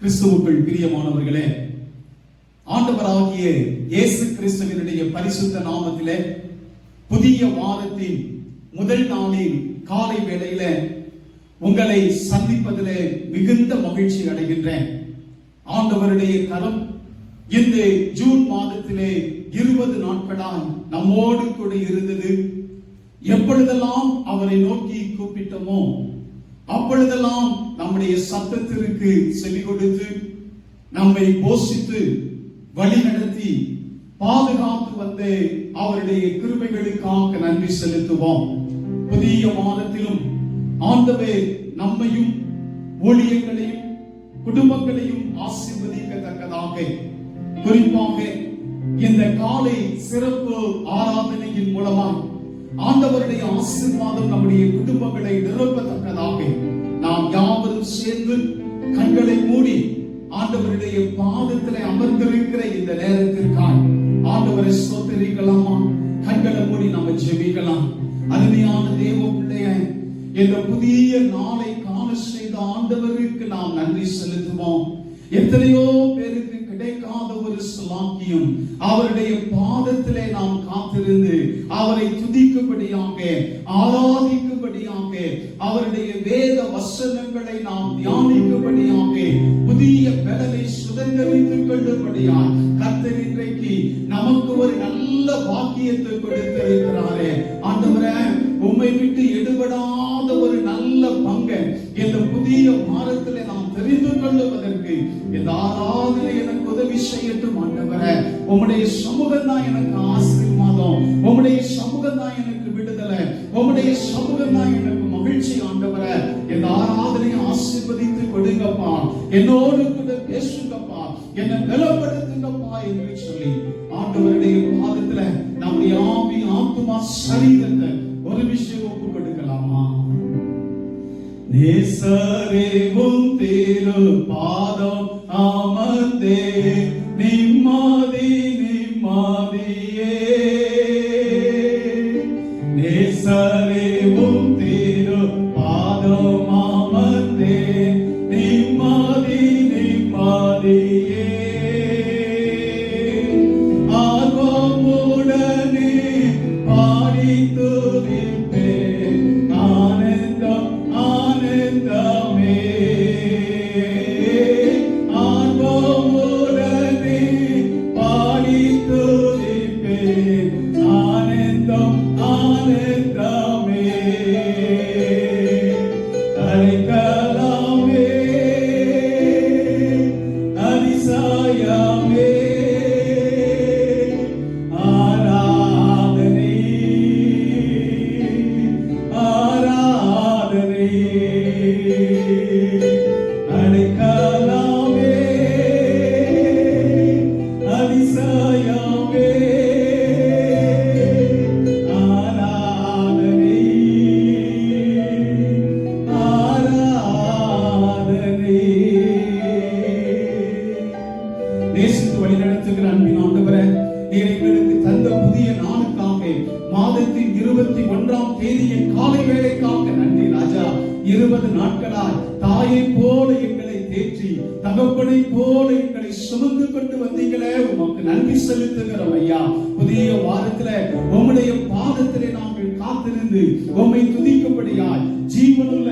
கிறிஸ்துவுக்குள் பிரியமானவர்களே, ஆண்டவராகிய இயேசு கிறிஸ்துவினுடைய பரிசுத்த நாமத்திலே புதிய வாரத்தின் முதல் நாளில் காலை வேளையில உங்களை சந்திப்பதிலே மிகுந்த மகிழ்ச்சி அடைகின்றேன். ஆண்டவருடைய கரம் இந்த ஜூன் மாதத்திலே 20 நாட்களாய் நம்மோடு கூட இருந்தது. எப்பொழுதெல்லாம் அவரை நோக்கி கூப்பிட்டோமோ அப்பொழுதெல்லாம் நம்முடைய சத்தத்திற்கு செவி கொடுத்து நம்மை போஷித்து வழி நடத்தி பாதுகாத்து வந்த அவருடைய கிருபைகளுக்காக நன்றி செலுத்துவோம். புதிய மாதத்திலும் ஆண்டவர் நம்மையும் ஊழியர்களையும் குடும்பங்களையும் ஆசீர்வதிக்கத்தக்கதாக குறிப்பாக இந்த காலை சிறப்பு ஆராதனையின் மூலமாக ஆண்டவருடைய ஆசீர்வாதம் நம்முடைய குடும்பங்களை நிரப்பத்தக்கதாக நாம் யாவரும் சேர்ந்து கண்களை மூடி ஆண்டவருடைய பாதத்திலே அமர்ந்திருக்கிற இந்த நேரத்திற்காக ஆண்டவரை ஸ்தோத்திரிக்கலாமா? கண்களை மூடி நம்ம ஜெபிக்கலாம். அருமையான தேவ பிள்ளைய இந்த புதிய நாளை காண செய்த ஆண்டவருக்கு நாம் நன்றி செலுத்துவோம். எத்தனையோ பேருக்கு கிடைக்காத ஒரு சுலாக்கியம் அவருடைய பாதத்திலே நாம் காத்திருந்து அவரை துதிக்கும்படியாக ஆராதிக்கும்படியாக அவருடைய வேத வசனங்களை நாம் தியானிக்கும்படியாக புதிய பலனை சுதந்திரித்துக் கொள்ளும்படியாக கர்த்தர் இன்றைக்கு நமக்கு ஒரு நல்ல பாக்கியத்தை கொடுத்திருக்கிறாரே. ஆண்டவரே, உம்மை விட்டு எடுபடாத ஒரு நல்ல பங்கை இந்த புதிய வாரத்திலே நாம் தெரிந்து கொள்ளுவதற்கு இந்த ஆராதனை எனக்கு உதவி செய்யட்டும். ஆண்டவரே, உம்முடைய சமூகம் தான் எனக்கு ஆசீர்வாதம், உம்முடைய சமூகம் தான் எனக்கு விடுதலை, உம்முடைய சமூகம் தான் எனக்கு மகிழ்ச்சி. ஆண்டவரே, இந்த ஆராதனையை ஆசீர்வதித்து கொடுங்கப்பா, என்னோடு கூட பேசுங்கப்பா, என்னை பலப்படுத்துங்கப்பா என்று சொல்லி ஆண்டவருடைய பாதத்துல நம்முடைய ஆவி ஆத்துமா சரீரத்தை ஒரு விஷயம் ஒப்பு கொடுக்கலாமா? நேசரேவும் திரு பாதம் அமர்ந்தே நிம்மதி நிம்மதியே. நேசரேவும் திரு பாதம் அமர்ந்தே நிம்மதி நிம்மதியே. ஆர்வமுடனே பாடி துதிப்பேன், ஆனந்தம் ஆனந்தமே. ஆர்வமுடனே பாடி துதிப்பேன், ஆனந்தம் ஆனந்தமே. அழைக்கலாமே அதிசயமே. ஆராதனை ஆராதனை. அழைக்கலாமே அதிசயமே. ஆராதனை ஆராதனை. நேசித்து வழி நடத்துகிற அன்பின் ஆண்டவரே, நீர் எங்களுக்கு தந்த புதிய நாளுக்காக மாதத்தின் 21ஆம் தேதியின் காலை வேளைக்காக நன்றி ராஜா. 20 நாட்களாய் தாயை போல எங்களை தேற்றி தகப்பனை போல எங்களை சுமந்து கொண்டு வந்தீங்களே, உமக்கு நன்றி செலுத்துகிறோம் ஐயா. புதிய வாரத்துல உம்முடைய பாதத்திலே நாங்கள் காத்திருந்து உம்மை துதிக்கும்படியாய் ஜீவனுள்ள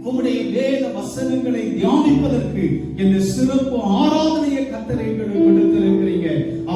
உம்முடைய வேத வசனங்களை தியானிப்பதற்கு இந்த சிறப்பு ஆராதனையை கர்த்தர் எங்களுக்கு கொடுத்திருக்கிறீங்க.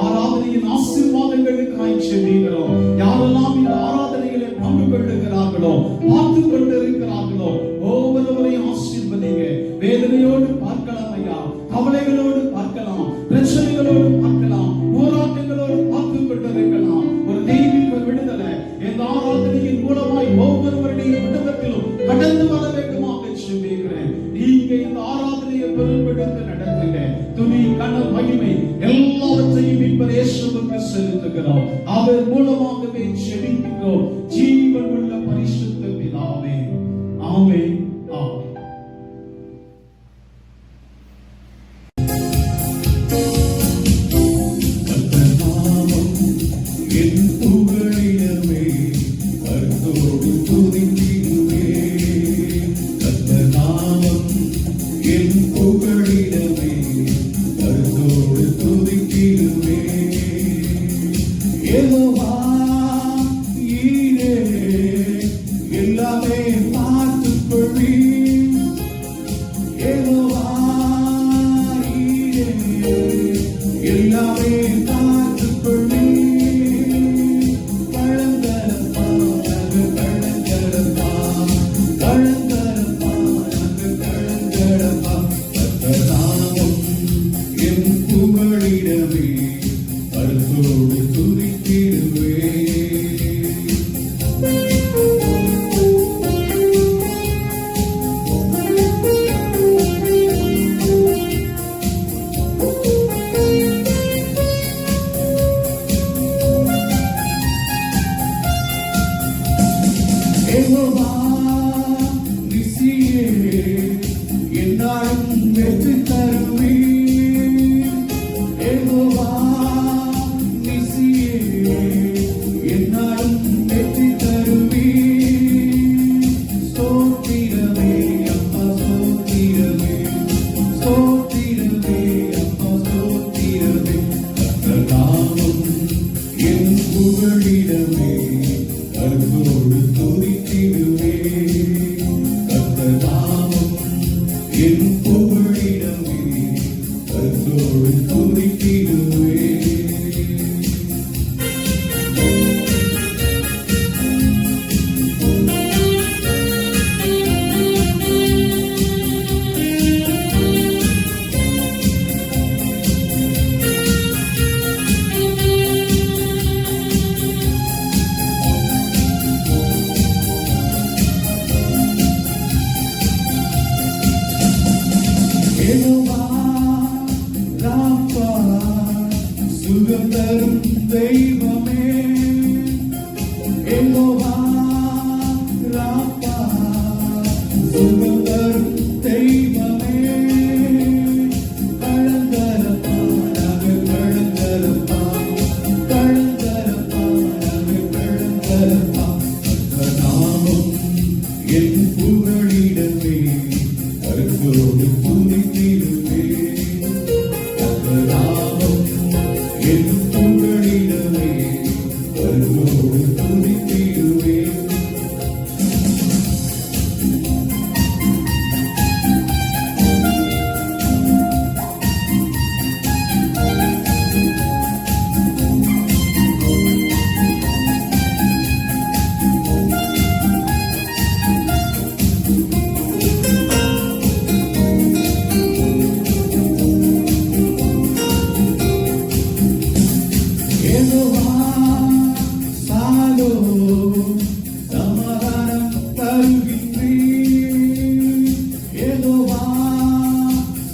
ஆராதனையின் ஆசீர்வாதங்களுக்காய் செபிக்கிறோம். யாரெல்லாம் இந்த ஆராதனைகளை பங்கு கொள்ளுகிறார்களோ, பார்த்து கொண்டிருக்கிறார்களோ, ஒவ்வொருவரையும் ஆசீர்வதிங்க. வேதனையோடு பார்க்கலாம் ஐயா, கவலைகளோடு பார்க்கலாம், பிரச்சனைகளோடு பார்க்கலாம், போராட்டங்களோடு பார்த்து கொண்டிருக்கலாம். ஒரு தெய்வீக விடுதலை இந்த ஆராதனையின் மூலமாய் ஒவ்வொருவருடைய குடும்பத்திலும் கடந்து வர வேண்டுமாக செபிக்கிறேன். நீங்க இந்த ஆராதனையை பெரும்படுத்த நடத்துங்க. துணி கன மகிமை எல்லாவற்றையும் மீட்பர் இயேசுவுக்கு செலுத்துகிறோம். அவர் மூலமாகவே செபிக்கிறோம். ஜீவன் உள்ள பரிசுத்த பிதாவே, ஆமென் ஆமென். என் புகழிடமே கர்த்தரோடு துதித்திடுவே. கர்த்தர் நாமம் என் புகழிடமே எல்லாமே காத்துக்கொள்ளி கழங்கரப்பா நாங்கள் கழங்கரப்பா கழங்கரப்பா நாங்கள் கழங்கரப்பா கர்த்தராமம் என் புகழிடமே கருத்தோடு துதித்திடுவே யெகோவா நிசியே என்னாலும் வெற்றி தருவீர். யெகோவா நிசியே என்னாலும் வெற்றி தருவீர். ஸ்தோத்திரமே அப்பா ஸ்தோத்திரமே ஸ்தோத்திரமே அப்பா ஸ்தோத்திரமே கர்த்தராமம் என் புகழிடமே கருத்தோடு துதித்திடுவே கர்த்தராமம் என் புகழிடமே கருத்தோடு துதித்திடுவே யெகோவா ராப்பா சுகம் தரும் தெய்வமே யெகோவா ராப்பா சுகம் தரும் தெய்வமே கழங்கரப்பா நாங்கள் கழங்கரப்பா கழங்கரப்பா நாங்கள் கழங்கரப்பா கர்த்தராமம் என் புகழிடமே கருத்தோடு துதித்திடுவே கர்த்தராமம் என் புகழிடமே கருத்தோடு துதித்திடுவே யெகோவா சாலோ சமாதானம் தருகின்றீர். யெகோவா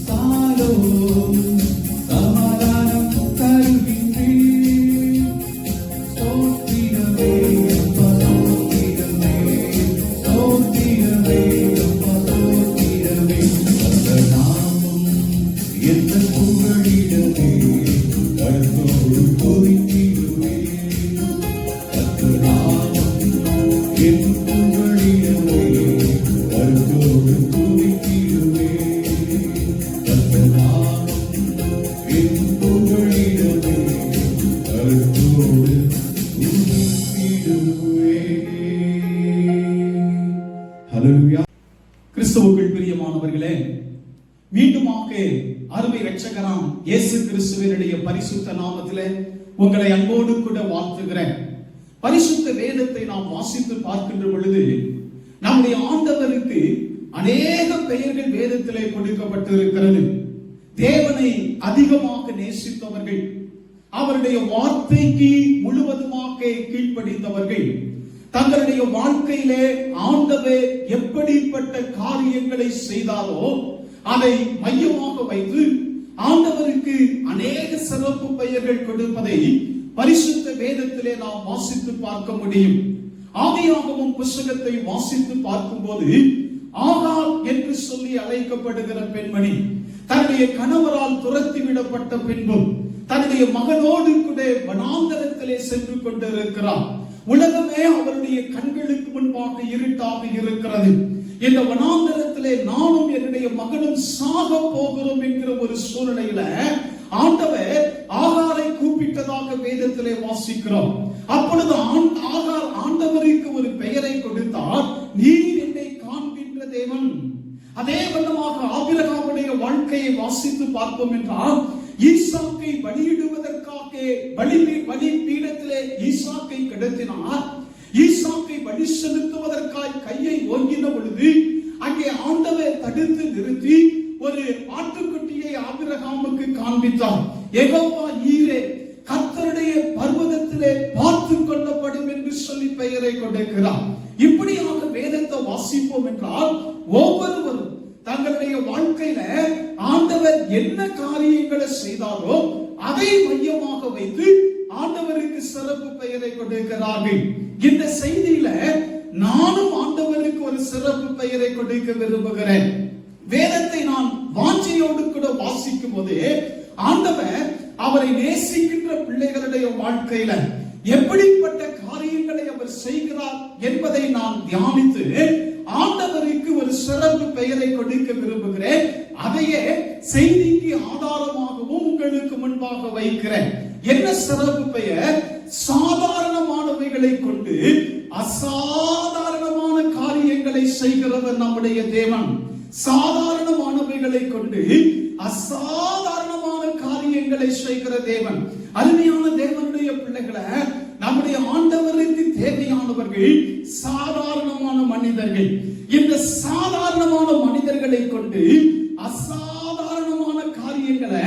சாலோ சமாதானம் தருகின்றீர். ஸ்தோத்திரமே அப்பா ஸ்தோத்திரமே ஸ்தோத்திரமே அப்பா ஸ்தோத்திரமே கர்த்தராமம் எந்த புகழிடமே கருத்தோடு துதித்திடுவே கர்த்தராமம் என் புகழிடமே கருத்தோடு துதித்திடுவே கர்த்தராமம் என் புகழிடமே கருத்தோடு துதித்திடுவே. ஹல்லேலூயா. கிறிஸ்துவுக்குள் பிரியமானவர்களே, மீண்டுமாக அருமை இரட்சகராம் இயேசு கிறிஸ்துவினுடைய பரிசுத்த நாமத்திலே உங்களை அன்போடு கூட வாழ்த்துகிறேன். பரிசுத்த வேதத்தை நாம் வாசித்து பார்க்கின்ற பொழுது நம்முடைய ஆண்டவருக்கு அநேக பெயர்கள் வேதத்திலே கொடுக்கப்பட்டிருக்கிறது. தேவனை அதிகமாக நேசித்தவர்கள், அவருடைய வார்த்தைக்கு முழுவதுமாக கீழ்ப்படிந்தவர்கள், தங்களுடைய வாழ்க்கையிலே ஆண்டவர் எப்படிப்பட்ட காரியங்களை செய்தாரோ அதை மையமாக வைத்து ஆண்டவருக்கு அநேக சிறப்பு பெயர்கள் கொடுப்பதை பரிசுத்த வேதத்திலே நாம் வாசித்து பார்க்க முடியும். ஆதியாகமம் புத்தகத்தை வாசித்து பார்க்கும்போது ஆகார் என்று சொல்லி அழைக்கப்படுகிற பெண்மணி தன்னுடைய கணவரால் துரத்தி விடப்பட்ட பின்பும் தன்னுடைய மகனோடு கூட வனாந்தரத்திலே சென்று கொண்டிருக்கிறார். உலகமே அவருடைய கண்களுக்கு முன்பாக இருட்டாக இருக்கிறது. இந்த வனாந்தரத்திலே நானும் என்னுடைய மகனும் சாக போகிறோம் என்கிற ஒரு சூழ்நிலையில ஆண்டவர் ஆகாரை கூப்பிட்டதாக வேதத்திலே வாசிக்கிறோம். அப்பொழுது ஆகார் ஆண்டவருக்கு ஒரு பெயரை கொடுத்தார், நீர் என்னை காண்கின்ற தேவன். அதே வண்ணமாக ஆபிரகாமுடைய வாழ்க்கையை வாசித்து பார்ப்போம் என்றால் ஈசாக்கை பலியிடுவதற்காக பலி பீடத்திலே ஈசாக்கை கிடத்தினார். ஈசாக்கை பலி செலுத்துவதற்காக கையை ஓங்கின பொழுது அங்கே ஆண்டவர் தடுத்து நிறுத்தி ஒரு ஆட்டுக்குட்டியை ஆபிரகாமுக்கு காண்பித்தார். யெகோவா ஈரே, கர்த்தருடைய பர்வதத்திலே பார்த்து கொள்ளப்படும் என்று சொல்லி பெயரை கொடுக்கிறார். இப்படியாக வேதத்தை வாசிப்போம் என்றால் ஒவ்வொருவரும் தங்களுடைய வாழ்க்கையில ஆண்டவர் என்ன காரியங்களை செய்தாரோ அதை மையமாக வைத்து ஆண்டவருக்கு சிறப்பு பெயரை கொடுக்கிறார்கள். இந்த செய்தியில நானும் ஆண்டவருக்கு ஒரு சிறப்பு பெயரை கொடுக்க விரும்புகிறேன். வேதத்தை நான் வாஞ்சையோடு கூட வாசிக்கும் போது ஆண்டவர் அவரை நேசிக்கின்ற பிள்ளைகளுடைய வாழ்க்கையில எப்படிப்பட்ட காரியங்களை அவர் செய்கிறார் என்பதை நான் தியானித்து ஆண்டவருக்கு ஒரு சிறப்பு பெயரை கொடுக்க விரும்புகிறேன். அதையே செய்திக்கு ஆதாரமாகவும் உங்களுக்கு முன்பாக வைக்கிறேன். என்ன சிறப்பு பெயர்? சாதாரணமானவைகளை கொண்டு அசாதாரணமான காரியங்களை செய்கிறவர் நம்முடைய தேவன். சாதாரணமானவைகளை கொண்டு அசாதாரணமான காரியங்களை செய்கிற தேவன். அருமையான தேவனுடைய பிள்ளைகளை, நம்முடைய ஆண்டவருக்கு தேவையானவர்கள் சாதாரணமான மனிதர்கள். இந்த சாதாரணமான மனிதர்களை கொண்டு அசாதாரணமான காரியங்களை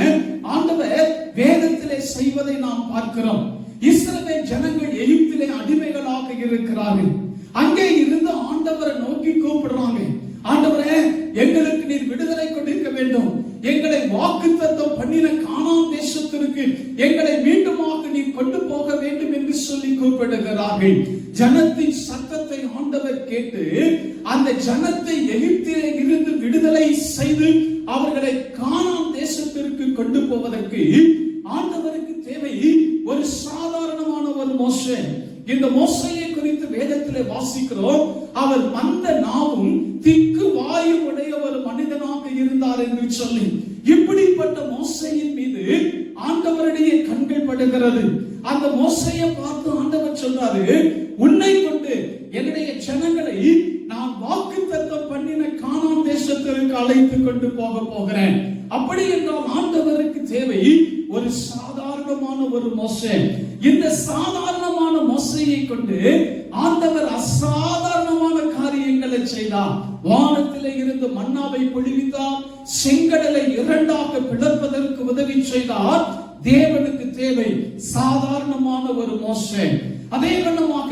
ஆண்டவர் வேதத்திலே செய்வதை நாம் பார்க்கிறோம். இஸ்ரவேல் ஜனங்கள் எகிப்திலே அடிமைகளாக இருக்கிறார்கள். அங்கே இருந்து ஆண்டவரை நோக்கி கூப்பிடுறாங்க. ஆண்டவரே, எங்களுக்கு நீர் விடுதலை கொடுக்க வேண்டும். எங்களை வாக்குத்தத்தம் பண்ணின கானான் தேசத்திற்கு எங்களை மீண்டுமாக நீர் கொண்டு போக வேண்டும் என்று சொல்லி கூப்பிடுகிறார்கள். ஜனத்தின் சத்தத்தை ஆண்டவர் கேட்டு அந்த ஜனத்தை எகிப்திலே இருந்து விடுதலை செய்து அவர்களை கானான் தேசத்திற்கு கொண்டு போவதற்கு ஆண்டவருக்கு தேவை ஒரு சாதாரணமான ஒரு மோசே. இந்த மோசையை குறித்து வேதத்திலே வாசிக்கிறோம். அவர் மந்த நாவும் திக்கு வாயும் உடைய ஒரு மனிதனாக இருந்தார் என்று சொல்லி, இப்படிப்பட்ட மோசையின் மீது ஆண்டவருடைய கண்கள் படுகிறது. அந்த மோசையை பார்த்து ஆண்டவர் சொல்றாரு, உன்னை கொண்டு என்னுடைய ஜனங்களை நான் வாக்குத்தத்தம் பண்ணின கானான் தேசத்திற்கு அழைத்து கொண்டு போகிறேன். அப்படி என்றால் ஆண்டவருக்கு தேவை ஒரு சாதாரணமான ஒரு மோசே. இந்த சாதாரணமான மோசையை கொண்டு ஆண்டவர் அசாதாரணமான காரியங்களை செய்தார். வானத்திலே இருந்து மன்னாவை பொழிவித்தார். செங்கடலை இரண்டாக பிளப்பதற்கு உதவி செய்தார். தேவனுக்கு தேவை சாதாரணமான ஒரு மோசே. அதே வண்ணமாக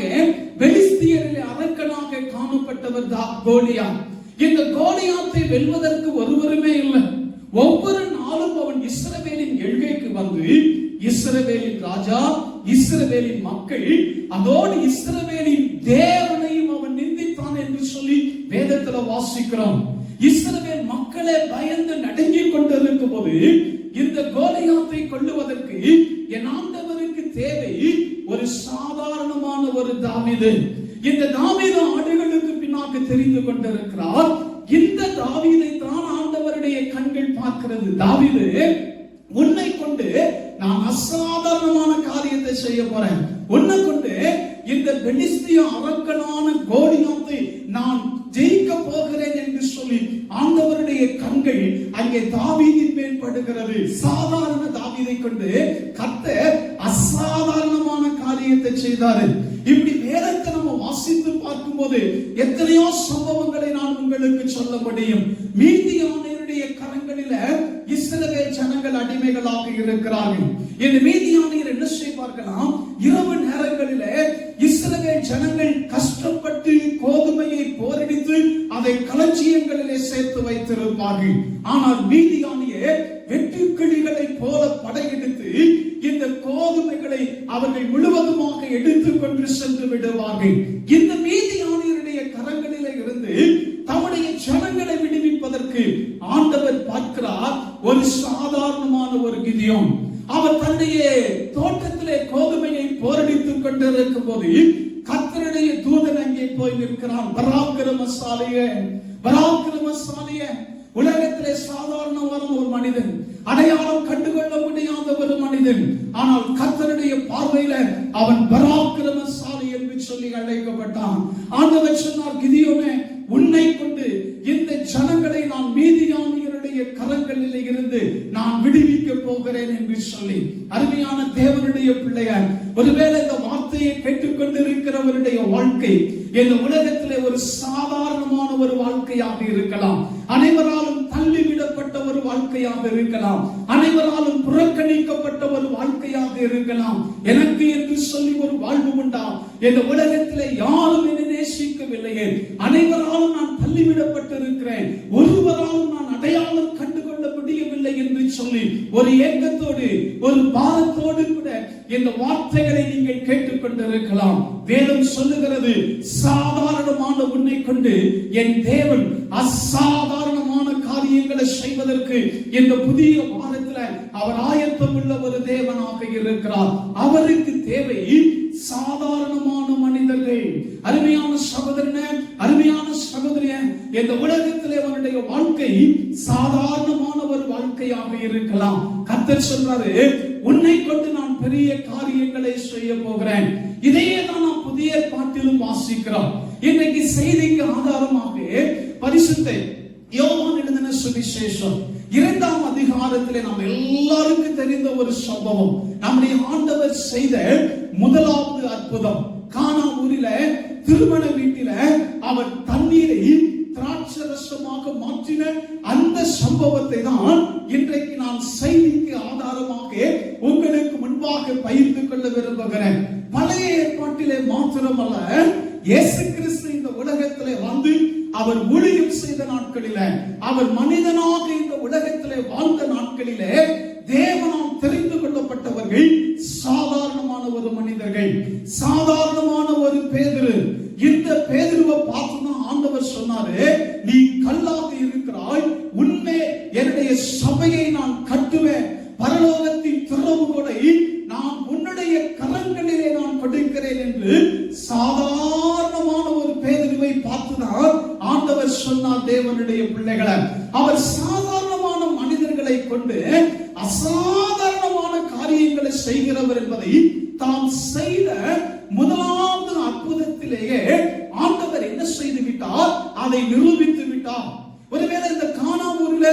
பெலிஸ்தியரிலே அரக்கனாக காணப்பட்டவர் கோலியாத். இந்த கோலியாத்தை வெல்வதற்கு ஒருவருமே இல்லை. ஒவ்வொரு நாளும் அவன் இஸ்ரவேலின் எல்கைக்கு வந்து இஸ்ரவேலின் ராஜா, இஸ்ரவேலின் மக்கள், அதோடு இஸ்ரவேலின் தேவனையும் அவன் நிந்தித்தான் என்று சொல்லி வேதத்துல வாசிக்கிறோம். இஸ்ரவேல் மக்களே பயந்து நடுங்கிக் கொண்டிருக்கும் போது இந்த கோலியாத்தை கொல்லுவதற்கு என் ஆண்டவருக்கு தேவை ஒரு சாதாரணமான ஒரு தாவீது. இந்த தாவீது ஆடுகளுக்கு பின்னாக தெரிந்து கொண்டிருக்கிறார். இந்த தாவீதை தான் ஆண்டவருடைய கண்கள் பார்க்கிறது. தாவீது, உன்னை கொண்டு நான் அசாதாரணமான காரியத்தை செய்ய போறேன். உன்னை கொண்டு இந்த பெலிஸ்திய அரக்கனான கோலியாத்தை நான் ஜெயிக்க போகிறேன் என்று சொல்லி ஆண்டவருடைய கண்கள் அங்கே தாவீதின் மேல் படுகிறது. சாதாரண தாவீதை கொண்டு கர்த்தர் அசாதாரணமான காரியத்தை செய்தாரு. இப்படி வேதத்தை நம்ம வாசித்து பார்க்கும் போது எத்தனையோ சம்பவங்களை நான் உங்களுக்கு சொல்ல முடியும். மீதியானியருடைய கரங்களில இஸ்ரவேல் ஜனங்கள் அடிமைகளாக இருக்கிறார்கள். இந்த மீதியானியர் என்ன செய்வார்களாம்? இரவு நேரங்களிலே இஸ்ரவேல் ஜனங்கள் கஷ்டப்பட்டு கோதுமையை போரடித்து அதை களஞ்சியங்களிலே சேர்த்து வைத்திருப்பார்கள். ஆனால் மீதியானியர் வெட்டுக்கிளிகளை போல படையெடுத்து இந்த கோதுமைகளை அவர்கள் முழுவதுமாக எடுத்துக்கொண்டு சென்று விடுவார்கள். இந்த மீதியானியருடைய கரங்களிலே இருந்து தம்முடைய ஜனங்களை விடுவிப்பதற்கு ஆண்டவர் பார்க்கிறார் ஒரு சாதாரணமான ஒரு கிதியோன். அவர் தன்னுடைய தோட்டத்திலே கோதுமையை போரடித்துக் கொண்டிருக்கும் போது கர்த்தருடைய தூதன் அங்கே போய் நிற்கிறான். பராக்கிரமசாலியே, பராக்கிரமசாலியே. உலகத்திலே சாதாரணமான ஒரு மனிதன், அடையாளம் கண்டுகொள்ள முடியாத ஒரு மனிதன். ஆனால் கர்த்தருடைய பார்வையில அவன் பராக்கிரமசாலி என்று சொல்லி அழைக்கப்பட்டான். ஆண்டவர் சொன்னார், கிதியோனே, உன்னை கொண்டு இந்த ஜனங்களை நான் மீதியானியருடைய கரங்களில் இருந்து நான் விடுவிக்க போகிறேன் என்று சொல்லி. அருமையான தேவனுடைய பிள்ளைகள், ஒருவேளை இந்த வார்த்தையை கேட்டுக்கொண்டிருக்கிறவருடைய வாழ்க்கை இந்த உலகத்திலே ஒரு சாதாரணமான ஒரு வாழ்க்கையாக இருக்கலாம், அனைவராலும் தள்ளிவிடப்பட்ட ஒரு வாழ்க்கையாக இருக்கலாம், அனைவராலும் புறக்கணிக்கப்பட்ட ஒரு வாழ்க்கையாக இருக்கலாம். எனக்கு என்று சொல்லி ஒரு வாழ்வு உண்டா? இந்த உலகத்திலே யாரும் என்னை நேசிக்கவில்லையே, அனைவராலும் நான் தள்ளிவிடப்பட்டிருக்கிறேன், ஒருவராலும் நான் அடையாளம் கண்டுகொள்ள முடியவில்லை என்று சொல்லி ஒரு ஏக்கத்தோடு ஒரு பாரத்தோடு கூட இந்த வார்த்தைகளை நீங்கள் கேட்டுக்கொண்டிருக்கலாம். வேதம் சொல்லுகிறது, சாதாரணமான உன்னை கொண்டு என் தேவன் அசாதாரணமான காரியங்களை செய்வதற்கு இந்த புதிய வாரத்தில் அவர் ஆயத்தம் உள்ள ஒரு தேவனாக இருக்கிறார். அவருக்கு தேவை சாதாரணமான மனிதர்கள். அருமையான சகோதரனே, அருமையான சகோதரிய, இந்த உலகத்திலே அவனுடைய வாழ்க்கை சாதாரணமான ஒரு வாழ்க்கையாக இருக்கலாம். கர்த்தர் சொல்றாரு, உன்னை கொண்டு நான் பெரிய காரியங்களை செய்ய போகிறேன். இதையே தான் நாம் புதிய பாட்டிலும் வாசிக்கிறோம். இன்னைக்கு செய்திக்கு ஆதாரமாக பரிசுத்த யோவான் எழுதின சுவிசேஷம் 2ஆம் அதிகாரத்திலே நாம் எல்லாருக்கும் தெரிந்த ஒரு சம்பவம், நம்முடைய ஆண்டவர் செய்த முதலாவது அற்புதம். கானா ஊரில திருமண வீட்டில அவர் தண்ணீரை திராட்சரசமாக மாற்றின அந்த சம்பவத்தை தான் இன்றைக்கு நான் செய்திக்கு ஆதாரமாக உங்களுக்கு முன்பாக பகிர்ந்து கொள்ள விரும்புகிறேன். பழைய ஏற்பாட்டிலே மாத்திரமல்ல, இயேசு கிறிஸ்து இந்த உலகத்திலே வந்து அவர் ஊழியம் செய்த நாட்களிலே, அவர் மனிதனாக இந்த உலகத்திலே வாழ்ந்த நாட்களிலே தேவனால் தெரிந்து கொள்ளப்பட்டவர்கள் சாதாரணமான ஒரு மனிதர்கள், சாதாரணமான ஒரு பேதுரு. இந்த பேதுருவை பார்த்துதான் ஆண்டவர் சொன்னாரு, நீ கல்லாக இருக்கிறாய், உன்னை என்னுடைய சபையை நான் கட்டுவேன், பரலோகத்தின் திறவுகோலை நான் உன்னுடைய கரங்களிலே நான் கொடுக்கிறேன் என்று சாதாரணமான ஒரு பேதுருவை பார்த்துதான் ஆண்டவர் சொன்னார். தேவனுடைய பிள்ளைகளை, அவர் சாதாரணமான மனிதர்களை கொண்டு அசாதாரணமான காரியங்களை செய்கிறவர் என்பதை தாம் செய்த முதலாவது அற்புதத்திலேயே ஆண்டவர் என்ன செய்து விட்டார்? அதை நிரூபித்து விட்டார். ஒருவேளை இந்த கானா ஊரில்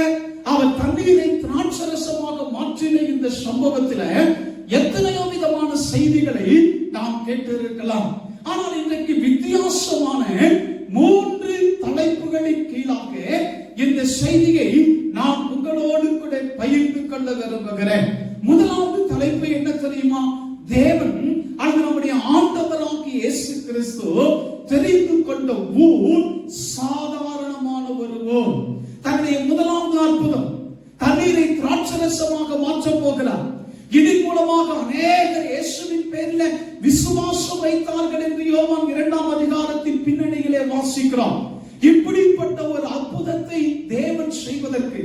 அவர் தண்ணீரை திராட்சரசமாக மாற்றின இந்த சம்பவத்தில் எத்தனையோ விதமான செய்திகளை நாம் கேட்டிருக்கலாம். ஆனால் இன்றைக்கு வித்தியாசமான 3 தலைப்புகளின் கீழாக இந்த செய்தியை நான் உங்களோடு கூட பகிர்ந்து கொள்ள விரும்புகிறேன். முதலாவது தலைப்பு என்ன தெரியுமா? தேவன் அல்லது நம்முடைய ஆண்டவராகிய இயேசு கிறிஸ்து தெரிந்து கொண்ட ஊர் சாதாரணமான ஒரு ஊர். தன்னுடைய முதலாவது அற்புதம், தண்ணீரை திராட்சரசமாக மாற்றப் போகிறார். இதன் மூலமாக அநேகர் இயேசுவின் பேரில் விசுவாசம் வைத்தார்கள் என்று யோவான் 2ஆம் அதிகாரத்தின் பின்னணியிலே வாசிக்கிறோம். இப்படிப்பட்ட ஒரு அற்புதத்தை தேவன் செய்வதற்கு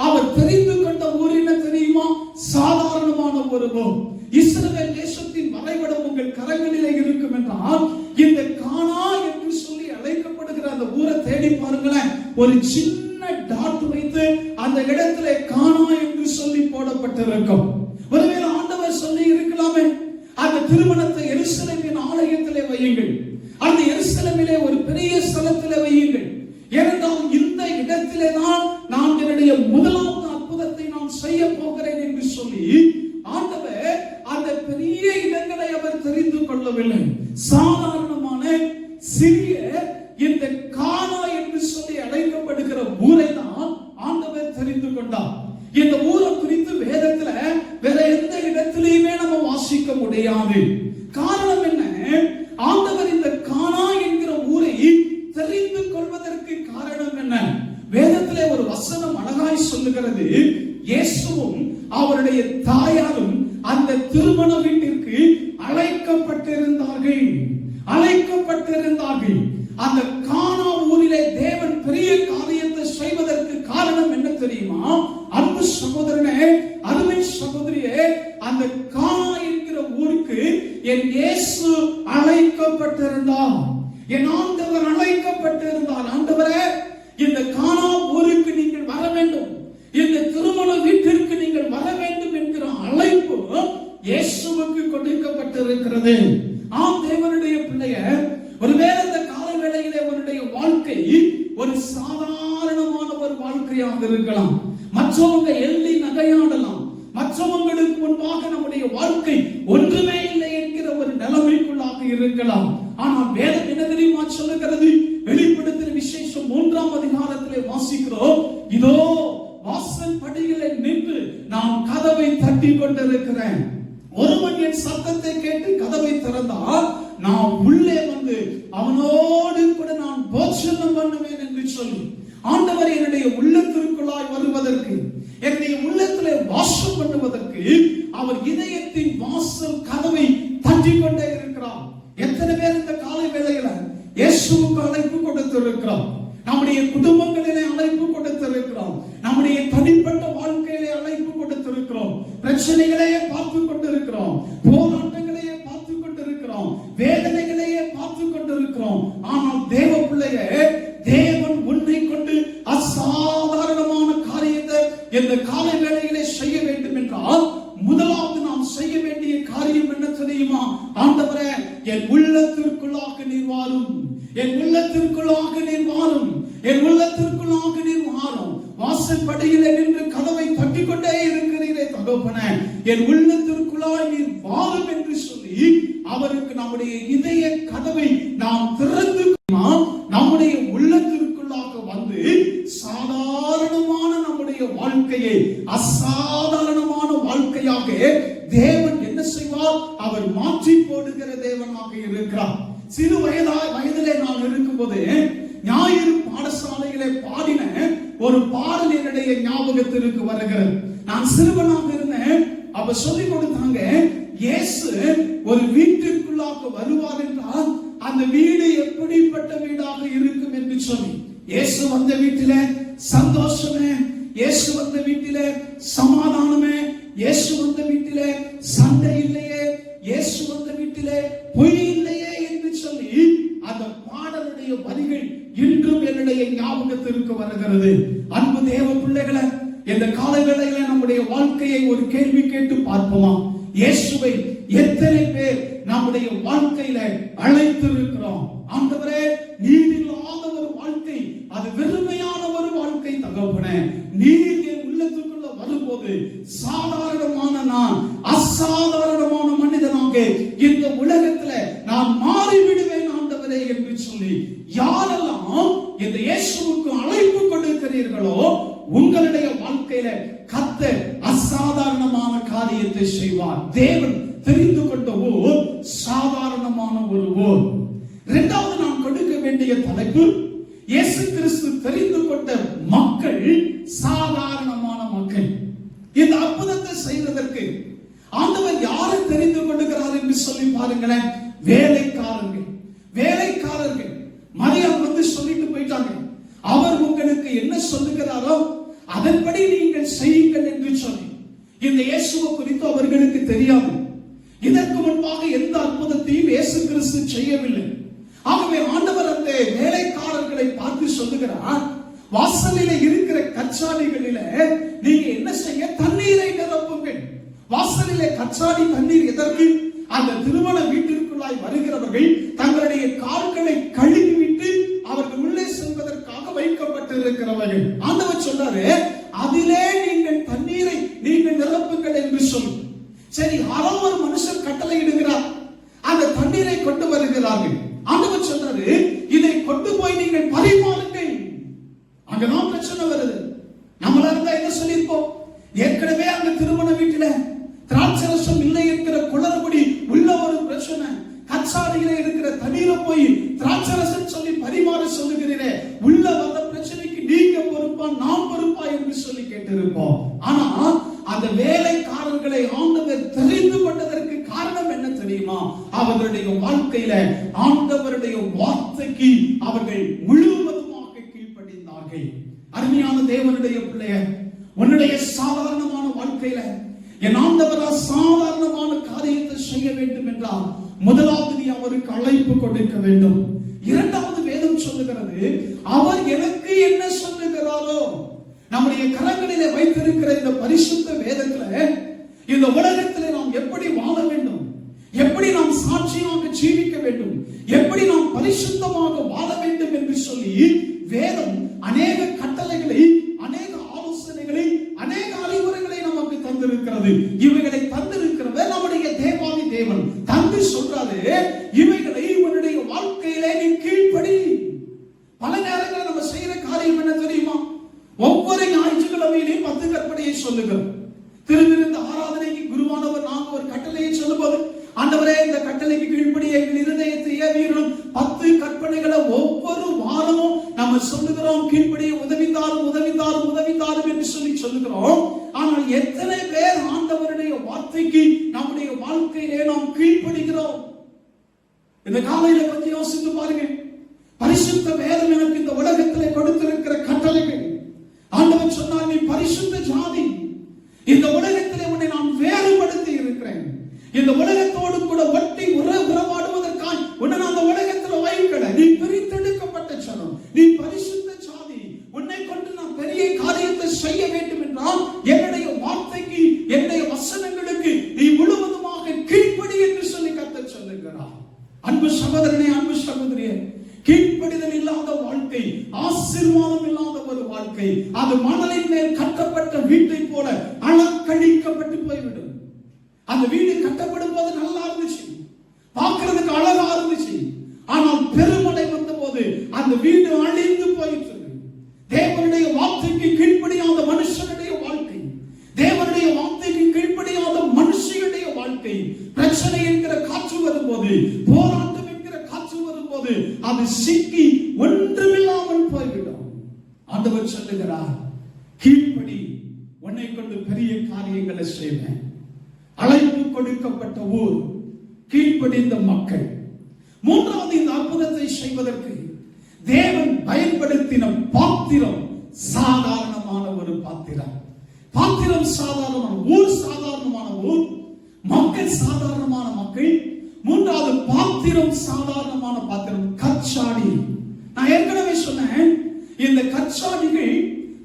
அவர் தெரிந்து கொண்ட ஊர் என்ன தெரியுமா? சாதாரணமான ஒரு ஊர். இஸ்ரவேல் தேசத்தின் வரைபடம் உங்கள் கரங்களிலே இருக்கும் என்றால், இந்த கானா என்று சொல்லி அழைக்கப்படுகிற அந்த ஊரை தேடி பாருங்களேன். ஒரு சின்ன டாட் வைத்து அந்த இடத்திலே கானா என்று சொல்லி போடப்பட்டிருக்கும். ஒருவேளை ஆண்டவர் சொல்லி இருக்கலாமே, அந்த திருமணத்தை எருசலேமின் ஆலயத்திலே வையுங்கள், அந்த எருசலேமிலே ஒரு பெரிய ஸ்தலத்திலே வையுங்கள், ஏனென்றால் இந்த இடத்திலே தான் நான் என்னுடைய முதலாவது அற்புதத்தை நான் செய்ய போகிறேன் என்று சொல்லி ஆண்டவர் அந்த பெரிய இடங்களை அவர் தெரிந்து கொள்ளவில்லை. சாதாரணமான சிறிய இந்த கானா என்று சொல்லி அழைக்கப்படுகிற ஊரை தான் ஆண்டவர் தெரிந்து கொண்டார். இந்த ஊரை குறித்து வேதத்துல வேற எந்த இடத்திலையுமே நம்ம வாசிக்க முடியாது. காரணம் என்ன? ஆண்டவர் இந்த கானா என்கிற ஊரை தெரிந்து கொள்வதற்கு காரணம் என்ன? வேதத்திலே ஒரு வசனம் அழகாய் சொல்லுகிறது, இயேசுவும் அவருடைய தாயாரும் அந்த திருமண வீட்டிற்கு அழைக்கப்பட்டிருந்தார்கள். அந்த கானா ஊரிலே தேவன் பெரிய காரியத்தை செய்வதற்கு காரணம் என்ன தெரியுமா? அன்பு சகோதரனே, அருமை சகோதரியே, அந்த கானா என்கிற ஊருக்கு என் இயேசு அழைக்கப்பட்டிருந்தார், என் ஆண்டவர் அழைக்கப்பட்டிருந்தார். ஆண்டவரே, இந்த கானா ஊருக்கு நீங்கள் வர வேண்டும், இந்த திருமண வீட்டிற்கு நீங்கள் வர வேண்டும் என்கிற அழைப்பு இயேசுவுக்கு கொடுக்கப்பட்டிருக்கிறது. ஆம் தேவனுடைய பிள்ளைய, ஒருவேளை இந்த கால வேளையிலே உன்னுடைய வாழ்க்கை ஒரு சாதாரணமான ஒரு வாழ்க்கையாக இருக்கலாம். மற்றவங்க எள்ளி நகை வாழ்க்கை ஒன்றுமே இல்லை என்கிற ஒரு நிலைமைக்குள்ளாக இருக்கலாம். ஆனால் வேதம் என்ன தெரியுமா சொல்லுகிறது? வெளிப்படுத்தின விசேஷம் 3ஆம் அதிகாரத்திலே வாசிக்கிறோம், இதோ வாசல் படியிலே நின்று நான் கதவை தட்டி கொண்டிருக்கிறேன். ஒருவன் என் சத்தத்தை கேட்டு கதவை திறந்தால் நான் உள்ளே வந்து அவனோடு கூட நான் போஜனம் பண்ணுவேன் என்று சொல்லி ஆண்டவர் என்னுடைய உள்ளத்திற்குள்ளாய் வருவதற்கு, என்னுடைய உள்ளத்திலே வாசம் பண்ணுவதற்கு அவர் இதயத்தின் வாசல் கதவை தட்டி கொண்டே இருக்கிறார். எத்தனை பேர் இந்த காலை வேளையில இயேசுவுக்கு அழைப்பு கொடுத்திருக்கிறோம்? நம்முடைய குடும்பங்களிலே அழைப்பு கொடுத்திருக்கிறோம், நம்முடைய தனிப்பட்ட வாழ்க்கையிலே அழைப்பு கொடுத்திருக்கிறோம், பிரச்சனைகளையே பார்த்து கொண்டிருக்கிறோம், போராட்டங்களையே பார்த்து கொண்டிருக்கிறோம், வேதனைகளையே பார்த்து கொண்டிருக்கிறோம். ஆனால் தேவ பிள்ளையே, தேவன் உன்னை கொண்டு அசாதாரணமான காரியத்தை இந்த காலை வேளையிலே செய்ய வேண்டும் என்றால் முதலாவது நாம் செய்ய வேண்டிய காரியம் என்ன தெரியுமா? ஆண்டவரே, என் உள்ளத்திற்குள்ளாக நீர் வாரும், என் உள்ளத்திற்குள்ளாக நீர் வாரும், என் உள்ளத்திற்குள்ளாக நீர் வாரும். வாசல் படியிலே நின்று கதவை தட்டி கொண்டே இருக்கிறீரே தகப்பனே, என் உள்ளத்திற்குள்ளாய் நீர் வாரும் என்று சொல்லி அவருக்கு நம்முடைய இதய கதவை நாம் திறந்து நம்முடைய உள்ளத்திற்குள்ளாக வந்து சாதாரணமான நம்முடைய வாழ்க்கையை அசாதாரணமான வாழ்க்கையாக தேவன் என்ன செய்வார்? அவர் மாற்றி போடுகிற தேவனாக இருக்கிறார். சிறு வயதிலே நான் இருக்கும்போது ஞாயிறு பாடசாலையிலே பாடின ஒரு பாடல் என்னுடைய ஞாபகத்திற்கு வருகிறது. நான் சிறுவனாக இருந்தேன். அப்ப சொல்லிக் கொடுத்தாங்க, இயேசு ஒரு வீட்டிற்குள்ளாக வருவார் என்றால் அந்த வீடு எப்படிப்பட்ட வீடாக இருக்கும் என்று சொல்லி. இயேசு வந்த வீட்டிலே சந்தோஷமே, இயேசு வந்த வீட்டிலே சமாதானமே, இயேசு வந்த வீட்டிலே சண்டை இல்லையே, இயேசு வந்த வீட்டிலே பொய் இல்லையே என்று சொல்லி அந்த பாடலுடைய வரிகள் இன்றும் என்னுடைய ஞாபகத்திற்கு வருகிறது. அன்பு தேவ பிள்ளைகளை, இந்த காலவேளையில நம்முடைய வாழ்க்கையை ஒரு கேள்வி கேட்டு பார்ப்போமா? இயேசுவை எத்தனை பேர் நம்முடைய வாழ்க்கையில அழைத்திருக்கிறோம்? ஆண்டவரே, நீர் இல்லாத ஒரு வாழ்க்கை அது வெறுமையான ஒரு வாழ்க்கை தகப்பனே. நீர் என் உள்ளத்துக்குள்ள வரும்போது சாதாரணமான நான் அசாதாரணமான மனிதனாக இந்த உலகத்துல நான் மாறிவிடுவேன் ஆண்டவரே என்று சொல்லி யாரெல்லாம் இந்த இயேசுவுக்கு அழைப்பு கொடுக்கிறீர்களோ உங்களுடைய வாழ்க்கையில கர்த்தர் அசாதாரணமான காரியத்தை செய்வார். தேவன் தெரிந்து கொண்ட ஊர் சாதாரணமான ஒரு ஊர். இரண்டாவது நாம் கொடுக்க வேண்டிய தலைப்பு, இயேசு கிறிஸ்து தெரிந்து கொண்ட மக்கள் சாதாரணமான மக்கள். இந்த அற்புதத்தை செய்வதற்கு ஆண்டவர் யாரை தெரிந்து கொள்கிறார் என்று சொல்லி பாருங்களேன். வேலைக்காரர்கள். வேலைக்காரர்கள் மரியாம் வந்து சொல்லிட்டு போயிட்டாங்க, அவர் உங்களுக்கு என்ன சொல்லுகிறாரோ அதன்படி நீங்கள் செய்யுங்கள் என்று சொல்லி. இந்த இயேசுவை குறித்து அவர்களுக்கு தெரியாது. இதற்கு முன்பாக எந்த அற்புதத்தையும் இயேசு கிறிஸ்து செய்யவில்லை. ஆகவே ஆண்டவர் அந்த வேலைக்காரர்களை பார்த்து சொல்லுகிறார், வாசலிலே இருக்கிற கச்சாடிகளிலே நீங்க என்ன செய்ய? தண்ணீரை நிரப்புங்கள். வாசலிலே கச்சாடி தண்ணீர் எதற்கு? அந்த திருமண வீட்டிற்குள்ளாய் வருகிறவர்கள் தங்களுடைய கால்களை கழுவிவிட்டு அவர்கள் உள்ளே செல்வதற்காக வைக்கப்பட்டிருக்கிறவர்கள். ஆண்டவர் சொன்னாரு, அதிலே நீங்கள் தண்ணீரை நீங்கள் நிரப்புங்கள் என்று சொல்லு. சரி, யாரோ ஒரு மனுஷன் கட்டளை இடுகிறார், அந்த தண்ணீரை கொண்டு வருகிறார்கள். ஆண்டவர் சொன்னாரு, இதை கொண்டு போய் நீங்கள் பரிமாறுங்கள். அங்கதான் பிரச்சனை வருது. நம்மளா இருந்தா என்ன சொல்லியிருப்போம்? ஏற்கனவே அந்த திருமண வீட்டில திராட்சரசம் இல்லை என்கிற குளறுபடி உள்ள ஒரு பிரச்சனை. கச்சாடியில இருக்கிற தண்ணீரை போய் திராட்சரசம் சொல்லி பரிமாற சொல்லுகிறீரே, உள்ள வந்த பிரச்சனைக்கு நீங்க பொறுப்பா நான் பொறுப்பா என்று சொல்லி கேட்டிருப்போம். ஆனா அந்த வேலைக்காரர்களை ஆண்டவர் தெரிந்து கொண்டதற்கு காரணம் என்ன தெரியுமா? அவர்களுடைய வாழ்க்கையில ஆண்டவருடைய வார்த்தைக்கு அவர்கள் முழுவதுமாக கீழ்ப்படிந்தார்கள். அருமையான தேவனுடைய பிள்ளைய, உன்னுடைய சாதாரணமான வாழ்க்கையில என் ஆண்டவர் சாதாரணமான காரியத்தை செய்ய வேண்டும் என்றால் முதலாவது நீ அவருக்கு அழைப்பு கொடுக்க வேண்டும். இரண்டாவது வேதம் சொல்லுகிறது, அவர் எனக்கு என்ன சொல்லுகிறாரோ. நம்முடைய கரங்களிலே வைத்திருக்கிற இந்த பரிசுத்த வேதத்துல இந்த உலகத்திலே நாம் எப்படி வாழ வேண்டும், எப்படி நாம் சாட்சியாக ஜீவிக்க வேண்டும், எப்படி நாம் பரிசுத்தமாக வாழ வேண்டும் என்று சொல்லி வேதம் அநேக கட்டளைகளை, அநேக ஆலோசனைகளை, அநேக அறிவுரைகளை நமக்கு தந்திருக்கிறது. இவைகளை தந்திருக்கிறவர் நம்முடைய சொல்றாரு, இவைகளை உன்னுடைய வாழ்க்கையிலே நீ கீழ்ப்படி. பல நேரங்களில் நம்ம செய்யற காரியம் என்ன தெரியுமா? ஒவ்வொரு ஞாயிற்றுக்கிழமையிலையும் 10 கற்பனையை சொல்லுகிறோம். திருவிருந்து ஆராதனைக்கு குருவானவர் நாங்க ஒரு கட்டளையை சொல்லும்போது, ஆண்டவரே இந்த கட்டளைக்கு கீழ்ப்படி எங்கள் இருதயத்தை ஏவியருளும் 10 கற்பனைகளை ஒவ்வொரு வாரமும் நம்ம சொல்லுகிறோம். கீழ்ப்படியை உதவித்தாரும் உதவித்தாரும் உதவித்தாரும் என்று சொல்லுகிறோம். ஆனால் எத்தனை பேர் ஆண்டவருடைய வார்த்தைக்கு நம்முடைய வாழ்க்கையிலே நாம் கீழ்ப்படுகிறோம்? இந்த காலையில கொஞ்சம் யோசித்து பாருங்க. பரிசுத்த வேதம் எனக்கு இந்த உலகத்திலே கொடுத்திருக்கிற கட்டளைகள். ஆண்டவர் சொன்னார், நீ பரிசுத்த ஜாதி, இந்த உலகத்திலே உன்னை நான் வேறுபடுத்தி இருக்கிறேன், இந்த உலகத்தோடு கூட ஒட்டி உறவாடுவதற்காக உன்னை நான் அந்த உலகத்தில் வைக்கல, நீ பிரித்தெடுக்கப்பட்ட ஜனம், நீ பரிசுத்த ஜாதி, உன்னை கொண்டு நான் பெரிய காரியத்தை செய்ய வேண்டும் என்றால் என்னுடைய வார்த்தைக்கு என்னுடைய வசனங்களுக்கு நீ முழுவதுமாக கீழ்ப்படி என்று சொல்லி கர்த்தர் சொல்லுகிறார். அன்பு சகோதரனே, அன்பு சகோதரியே, கீழ்ப்படிதல் இல்லாத வாழ்க்கை ஆசீர்வாதம் இல்லாத ஒரு வாழ்க்கை. அது மணலின் மேல் கட்டப்பட்ட வீட்டை போல அலங்கழிக்கப்பட்டு போய்விடும். அந்த வீடு கட்டப்படும் போது நல்லா இருந்துச்சு, பார்க்கிறதுக்கு அழகா இருந்துச்சு. ஆனால் பெருமழை வந்த போது அந்த வீடு அழிந்து போயிற்று. தேவனுடைய வார்த்தைக்கு கீழ்ப்படியாத மனுஷனுடைய வாழ்க்கை, தேவனுடைய வார்த்தைக்கு கீழ்ப்படியாத மனுஷனுடைய வாழ்க்கை, பிரச்சனை என்கிற காற்று வரும்போது, போராட்டம் என்கிற காற்று வரும்போது அது சிக்கி ஒன்றுமில்லாமல் போய்விடும். ஆண்டவர் சொல்லுகிறார், கீழ்ப்படி, உன்னை கொண்டு பெரிய காரியங்களை செய்வேன். அழைப்பு கொடுக்கப்பட்ட ஊர், கீழ்ப்படிந்த மக்கள். மூன்றாவது, இந்த அற்புதத்தை செய்வதற்கு தேவன் பயன்படுத்தின பாத்திரம் சாதாரணமான ஒரு பாத்திரம். பாத்திரம் சாதாரணமான ஊர், சாதாரணமான ஊர், மக்கள் சாதாரணமான மக்கள். மூன்றாவது பாத்திரம் சாதாரணமான பாத்திரம், கச்சாடி. நான் ஏற்கனவே சொன்னேன், இந்த கச்சாடிகள்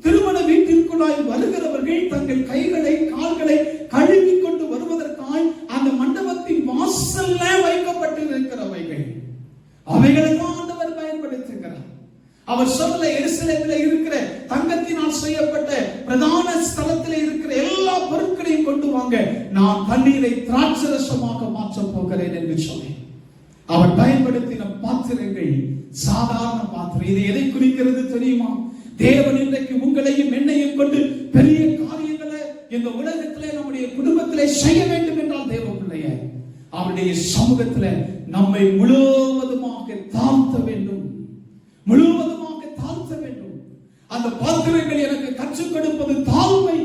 திருமண வீட்டிற்குள்ளாய் வருகிறவர்கள் தங்கள் கைகளை கால்களை கழுவி கொண்டு வருவதற்காய் அந்த மண்டபத்தின் வாசல்ல வைக்கப்பட்டிருக்கிறவைகள். அவைகளை ஆண்டவர் பயன்படுத்துகிறார். அவர் சொல்ல, எருசலேமில் இருக்கிற தங்கத்தினால் செய்யப்பட்ட பிரதான ஸ்தலத்தில் இருக்கிற எல்லா பொருட்களையும் கொண்டு வாங்க, நான் தண்ணீரை திராட்சரசமாக மாற்றப் போகிறேன் என்று சொன்னேன். அவர் பயன்படுத்தின பாத்திரங்கள் சாதாரண பாத்திரம். இது எதை குறிக்கிறது தெரியுமா? தேவன் இன்றைக்கு உங்களையும் என்னையும் கொண்டு பெரிய காரியங்களை இந்த உலகத்திலே நம்முடைய குடும்பத்திலே செய்ய வேண்டும் என்றால் தேவ பிள்ளைய அவருடைய சமூகத்திலே நம்மை முழுவதுமாக தாழ்த்த வேண்டும், முழுவதுமாக தாழ்த்த வேண்டும். அந்த பாத்திரங்கள் எனக்கு கற்றுக் கொடுப்பது தாழ்மை.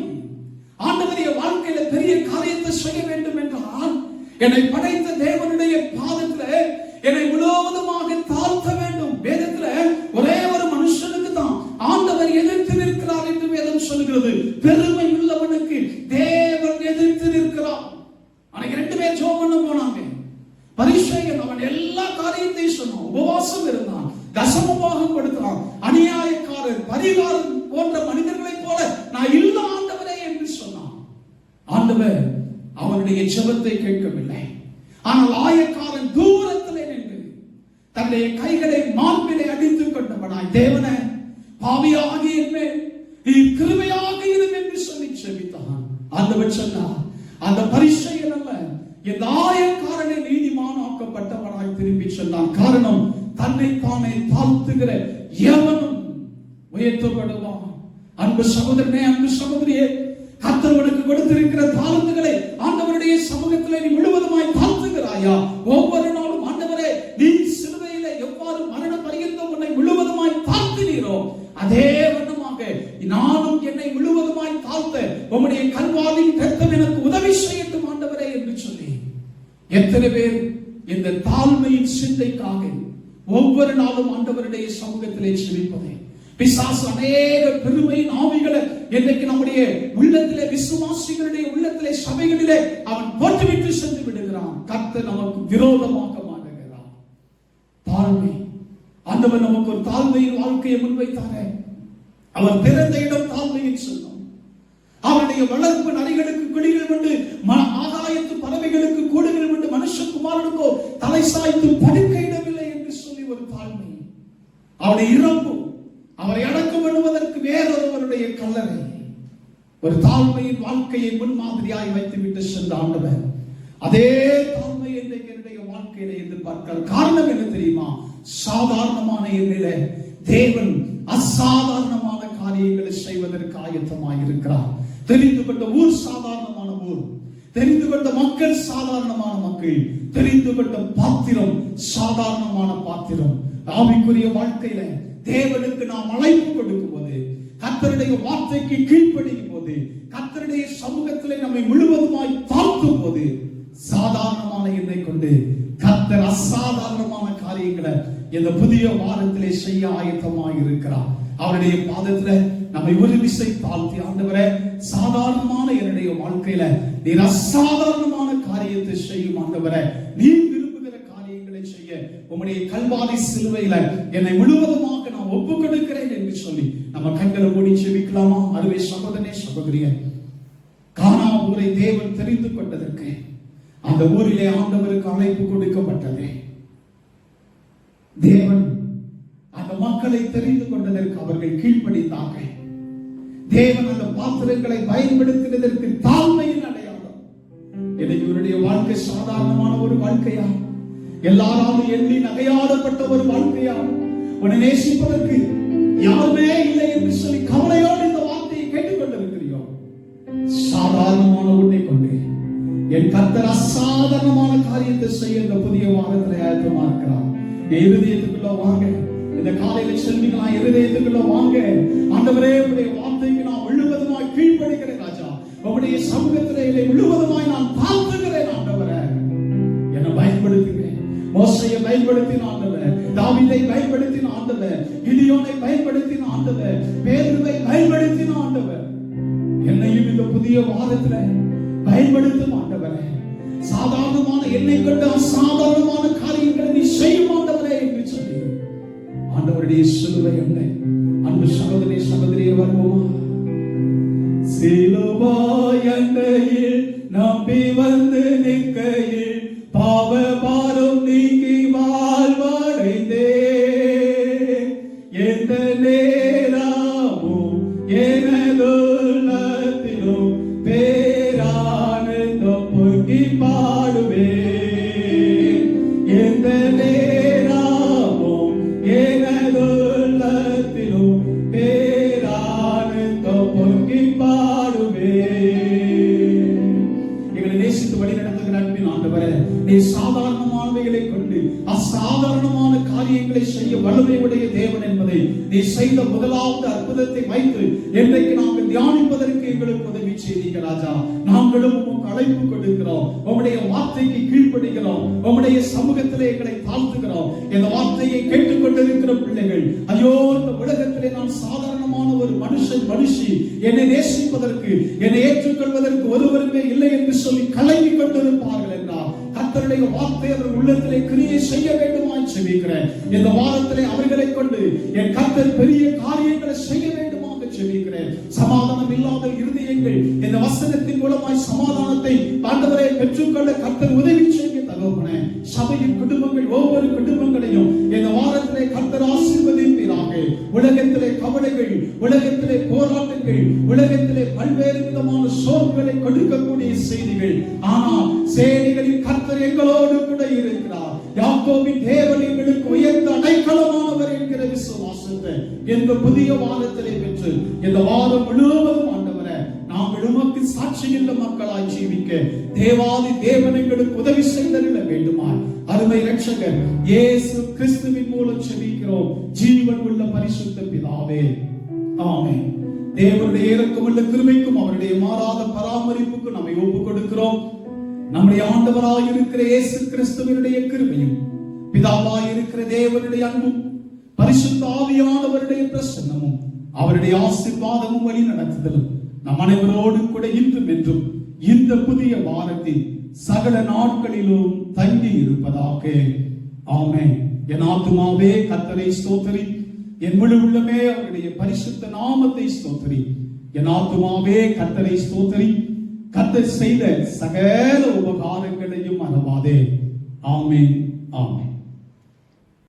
ஆண்டவருடைய வாழ்க்கையில பெரிய காரியத்தை செய்ய வேண்டும் என்றால் என்னை படைத்த தேவனுடைய பாதத்திலே என்னை முழுவதுமாக தாழ்த்த வேண்டும். வேதத்துல ஒரே ஒரு மனுஷனுக்கு தான் ஆண்டவர் எதிர்த்து நிற்கிறார் என்று வேதம் சொல்கிறது. பெருமை உள்ளவனுக்கு தேவன் எதிர்த்து நிற்கிறார். அன்னைக்கு 2 பேர் ஜெபம் பண்ண போனாங்க. பரிசேயன் அவன் எல்லா காரியத்தையும் சொன்னான், உபவாசம் இருந்தான், தசமமாக கொடுத்தான். அநியாயக்காரர், பரிகாரம் போன்ற மனிதர்களைப் போல நான் இல்ல ஆண்டவரே என்று சொன்னான். ஆண்டவர் அவனுடைய ஜெபத்தை கேட்கவில்லை. ஆனால் ஆயக்காரன் தூரத்திலே நின்று தன்னுடைய கைகளை மார்பிலே அடித்துக் கொண்டவனாய், தேவனே, பாவியாகி என்னை நீர் கிருபையாக இரும் என்று சொல்லி ஜெபித்தான். ஆண்டவர் சொன்னார், அந்த பரிசேயன் அல்ல, இந்த ஆயக்காரனை நீதிமான் ஆக்கப்பட்டவனாய் திரும்பி சொன்னான். காரணம், தன்னை தானே தாழ்த்துகிற எவனும் உயர்த்தப்படுவான். அன்பு சகோதரனே, அன்பு சகோதரியே, கர்த்தர் உனக்கு கொடுத்திருக்கிற தாளந்துகளை ஆண்டவருடைய சமூகத்திலே நீ முழுவதுமாய் தாழ்த்துகிறாயா? ஒவ்வொரு நாளும் ஆண்டவரே, நீ சிலுவையிலே எவ்வாறு மரண பரியந்தம் உன்னை முழுவதுமாய் தாழ்த்தினீரோ அதே வண்ணமாக நானும் என்னை முழுவதுமாய் தாழ்த்த உம்முடைய கல்வாரின் இரத்தம் எனக்கு உதவி செய்யட்டும் ஆண்டவரே என்று சொல்லி எத்தனை பேர் இந்த தாழ்மையின் சிந்தைக்காக ஒவ்வொரு நாளும் ஆண்டவருடைய சமூகத்திலே செபிப்பதே. பிசாசு அநேக பெருமையின் ஆவிகளை இன்றைக்கு நம்முடைய உள்ளத்திலே, விசுவாசிகளுடைய உள்ளத்திலே, சபைகளிலே அவன் போட்டுவிட்டு சென்று விடுகிறான். கர்த்தர் நமக்கு விரோதமாக மாறுகிறார். தாழ்மை, ஆண்டவர் நமக்கு ஒரு தாழ்மையின் வாழ்க்கையை முன்வைத்தாங்க. அவர் பிறந்த இடம் தாழ்மையின் சொந்தம். அவருடைய வளர்ப்பு நரிகளுக்கு குழிகள் உண்டு, ஆகாயத்து பறவைகளுக்கு கூடுகள் உண்டு, மனுஷகுமாரனுக்கோ தலை சாய்த்து படுக்க இடமில்லை என்று சொல்லி ஒரு தாழ்மை. அவருடைய இறப்பு, அவரை அடக்கம் பண்ணுவதற்கு வேறொருவருடைய கல்லறை. ஒரு தாழ்மையின் வாழ்க்கையை முன்மாதிரியாய் வைத்துவிட்டு சென்ற ஆண்டவர் அதே தாழ்மை இன்றைக்கு என்னுடைய வாழ்க்கை வாழ்க்கையில எதிர்பார்க்கிறார். காரணம் என்ன தெரியுமா? சாதாரணமான எண்ணில தேவன் அசாதாரணமான காரியங்களை செய்வதற்கு ஆயத்தமாக இருக்கிறார். தெரிந்து கொண்ட ஊர் சாதாரணமான ஊர், தெரிந்து கொண்ட மக்கள் சாதாரணமான மக்கள், தெரிந்து கொண்ட பாத்திரம் சாதாரணமான பாத்திரம். ஆவிக்குரிய வாழ்க்கையில தேவனுக்கு நாம் அழைப்பு கொடுக்கும் போது, கர்த்தருடைய வார்த்தைக்கு கீழ்ப்படியும் போது, கர்த்தருடைய சமூகத்திலே நம்மை முழுவதுமாய் தாழ்த்தும் போது, சாதாரணமான எண்ணை கொண்டு கர்த்தர் அசாதாரணமான காரியங்களை இந்த புதிய வாரத்திலே செய்ய ஆயத்தமாக இருக்கிறார். அவருடைய பாதத்துல நம்மை ஒரு விசை தாழ்த்தி, ஆண்டவரே, சாதாரணமான என்னுடைய வாழ்க்கையில நீர் அசாதாரணமான காரியத்தை செய்யும் ஆண்டவரே, நீர் விரும்புகிற காரியங்களை செய்ய உம்முடைய கல்வாரி சிலுவையில என்னை முழுவதுமாக நான் ஒப்புக் கொடுக்கிறேன் என்று சொல்லி நம்ம கண்களை மூடி ஜெபிக்கலாமா? அருமை சகோதரனே, சகோதரியே, கானா ஊரை தேவன் தெரிந்து கொண்டதற்கு, அந்த ஊரிலே ஆண்டவருக்கு அழைப்பு கொடுக்கப்பட்டது. தேவன் அந்த மக்களை தெரிந்து கொண்டதற்கு அவர்கள் கீழ்ப்படிந்தார்கள். தேவன் அந்த பாத்திரங்களை பயன்படுத்தினதற்கு தாழ்மையின் அடையாளம். இன்னைக்கு இவருடைய வாழ்க்கை சாதாரணமான ஒரு வாழ்க்கையா? எல்லாராலும் எண்ணி நகையாடப்பட்ட ஒரு வாழ்க்கையா? உன்னை நேசிப்பதற்கு யாருமே இல்லை என்று சொல்லி கவலையோடு இந்த வார்த்தையை கேட்டுக்கொண்டிருக்கிறியோ? சாதாரணமான உன்னை கொண்டு என் கர்த்தர் அசாதாரணமான காரியத்தை செய்ய இந்த புதிய வாரத்தில் ஆயத்தமா இருக்கிறார். இருதயத்துக்குள்ள வாங்க. இந்த காலையில செல்வீங்களா? இருதயத்துக்குள்ள வாங்க. ஆண்டவரே, உம்முடைய வார்த்தைக்கு நான் முழுவதுமாய் கீழ்ப்படிகிறேன் ராஜா. உம்முடைய சமூகத்திலே முழுவதுமாய் நான் தாழ்த்துகிறேன் ஆண்டவரே. என்னை பயன்படுத்துங்க. மோசேயை பயன்படுத்தின ஆண்டவர், தாவீதை பயன்படுத்தின ஆண்டவர், கிதியோனை பயன்படுத்தின ஆண்டவர், பேதுருவை பயன்படுத்தின ஆண்டவர், என்னையும் இந்த புதிய வாரத்துல பயன்படுத்தும் ஆண்டவரே. சாதாரணமான என்னை கொண்டு அசாதாரணமான காரியங்களை நீ செய்யும் ஆண்டவரே என்று சொல்லி ஆண்டவருடைய சிலுவை எண்ணை அன்பு சகோதரி சகோதரியே வருவோமா? சிலுவாய் எண்ணையில் நம்பி வந்து நிற்கையில் பாவ பாரம் நீங்கி வாழ்வடைந்தே, எந்த நேரமும் எனதுள்ளத்திலும் பேரானந்தம் பொங்கி பாடுவேன். எந்த நேரமும் எனதுள்ளத்திலும் பேரானந்தம் பொங்கி பாடுவேன். எங்களை நேசித்து வழி நடத்துகிற அன்பின் ஆண்டவரே, நீ சாதாரணமானவைகளை கொண்டு அசாதாரணமான காரியங்களை செய்ய வல்லமையுடைய தேவன் என்பதை நீ செய்த முதலாவது அற்புதத்தை வைத்து என்றைக்கு நாங்கள் தியானிப்பதற்கு எங்களுக்கு உதவி செய்தீங்க ராஜா. நாங்களும் உமக்கு அழைப்பு கொடுக்கிறோம். உம்முடைய வார்த்தைக்கு கீழ்ப்படுகிறோம். உம்முடைய சமூகத்திலே எங்களை தாழ்த்துகிறோம். இந்த வார்த்தையை கேட்டுக்கொண்டிருக்கிற பிள்ளைகள், ஐயோ, இந்த உலகத்திலே நான் சாதாரணமான ஒரு மனுஷி, என்னை நேசிப்பதற்கு, என்னை ஏற்றுக்கொள்வதற்கு ஒருவருமே இல்லை என்று சொல்லி கலங்கி கொண்டிருப்பார்கள் என்றால், கர்த்தருடைய வார்த்தை அவர் உள்ளத்திலே கிரியை செய்ய வேண்டுமாய் செபிக்கிறேன். இந்த வாரத்திலே அவர்களை கொண்டு என் கர்த்தர் பெரிய காரியங்களை செய்ய வேண்டுமாக செபிக்கிறேன். சமாதானம் இல்லாத இருதயங்கள் இந்த வசனத்தின் மூலமாய் சமாதானத்தை ஆண்டவரே பெற்றுக்கொள்ள கர்த்தர் உதவி செய்ய தகப்பனே. சபையின் குடும்பங்கள், ஒவ்வொரு குடும்பங்களையும் இந்த வாரத்திலே கர்த்தர் ஆசீர்வதிப்பீராக. உலகத்திலே கவலைகள், உலகத்திலே போராட்டங்கள், உலகத்திலே பல்வேறு விதமான சோர்வுகளை கொடுக்கக்கூடிய செய்திகள், ஆனால் சேனைகளின் கர்த்தர் எங்களோடு கூட இருக்கிறார். யாக்கோபின் தேவன் எங்களுக்கு உயர்ந்த அடைக்கலமானவர் என்கிற விசுவாசத்தை இந்த புதிய வாரத்திலே பெற்று இந்த வாரம் முழுவதும் ஆண்டவரே நாங்கள் உமக்கு சாட்சியுள்ள மக்களாய் ஜீவிக்க தேவாதி தேவன் எங்களுக்கு உதவி செய்தருள வேண்டுமாய் அருமை இரட்சகர் இயேசு கிறிஸ்துவின் மூலம் ஜெபிக்கிறோம் ஜீவன் உள்ள பரிசுத்த பிதாவே, ஆமென். தேவனுடைய இரக்கமுள்ள கிருபைக்கும் அவருடைய மாறாத பராமரிப்புக்கும் நம்மை ஒப்புக் கொடுக்கிறோம். நம்முடைய ஆண்டவராய் இருக்கிற இயேசு கிறிஸ்துவினுடைய கிருபையும், பிதாவாய் இருக்கிற தேவனுடைய அன்பும், பரிசுத்த ஆவியானவருடைய பிரசன்னமும், அவருடைய ஆசீர்வாதமும் வழி நடத்துதலும் நம் அனைவரோடு கூட இன்றும் என்றும் இந்த புதிய வாரத்தில் சகல நாட்களிலும் தங்கி இருப்பதாக. ஆமென். என் ஆத்துமாவே கர்த்தரை ஸ்தோத்திரி, என் முழு உள்ளமே அவருடைய பரிசுத்த நாமத்தை ஸ்தோத்திரி. என் ஆத்துமாவே கர்த்தரை ஸ்தோத்திரி, கர்த்தர் செய்த சகல உபகாரங்களையும் மறவாதே. ஆமென், ஆமென்.